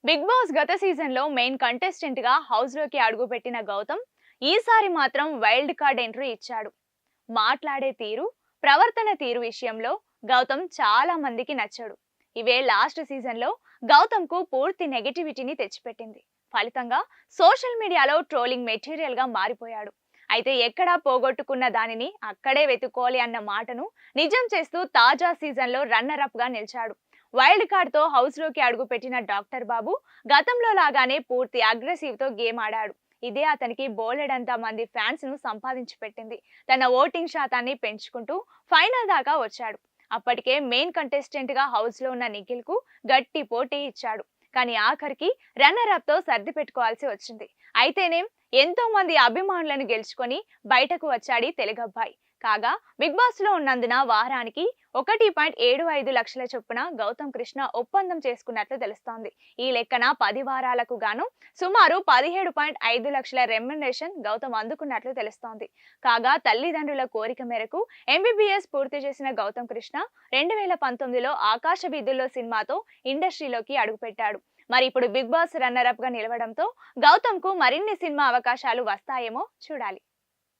Big boss గత season లో main contestant గా హౌస్ లోకి అడుగుపెట్టిన గౌతమ్ ఈసారి మాత్రం వైల్డ్ కార్డ్ ఎంట్రీ ఇచ్చాడు. మాట్లాడే తీరు, ప్రవర్తన తీరు విషయంలో గౌతమ్ చాలా మందికి నచ్చాడు. ఇవే లాస్ట్ సీజన్ లో గౌతమ్ కు పూర్తి నెగటివిటీని తెచ్చిపెట్టింది. ఫలితంగా సోషల్ మీడియాలో ట్రోలింగ్ మెటీరియల్ గా మారిపోయాడు. అయితే ఎక్కడా పోగొట్టుకున్న దానిని అక్కడే వెతుక్కోవాలి అన్న మాటను నిజం చేస్తూ తాజా సీజన్ లో రన్నర్ అప్ గా నిలిచాడు. వైల్డ్ కార్డ్ తో హౌస్ లోకి అడుగుపెట్టిన డాక్టర్ బాబు గతంలో లాగానే పూర్తి అగ్రెసివ్ తో గేమ్ ఆడాడు. ఇదే అతనికి బోలెడంత మంది ఫ్యాన్స్ ను సంపాదించి పెట్టింది. తన ఓటింగ్ శాతాన్ని పెంచుకుంటూ ఫైనల్ దాకా వచ్చాడు. అప్పటికే మెయిన్ కంటెస్టెంట్ గా హౌస్ లో ఉన్న నిఖిల్ కు గట్టి పోటీ ఇచ్చాడు. కానీ ఆఖరికి రన్నర్ అప్ తో సర్ది పెట్టుకోవాల్సి వచ్చింది. అయితేనేం ఎంతో మంది అభిమానులను గెలుచుకొని బయటకు వచ్చాడు తెలుగబ్బాయి. కాగా బిగ్ బాస్ లో ఉన్నందున వారానికి 1.75 లక్షల చొప్పున గౌతమ్ కృష్ణ ఒప్పందం చేసుకున్నట్లు తెలుస్తోంది. ఈ లెక్కన 10 వారాలకు గాను సుమారు 17.5 లక్షల రెమ్యునరేషన్ గౌతమ్ అందుకున్నట్లు తెలుస్తోంది. కాగా తల్లిదండ్రుల కోరిక మేరకు ఎంబీబీఎస్ పూర్తి చేసిన గౌతమ్ కృష్ణ 2019లో ఆకాశ వీధుల్లో సినిమాతో ఇండస్ట్రీలోకి అడుగుపెట్టాడు. మరి ఇప్పుడు బిగ్ బాస్ రన్నర్ అప్ గా నిలవడంతో గౌతమ్ కు మరిన్ని సినిమా అవకాశాలు వస్తాయేమో చూడాలి.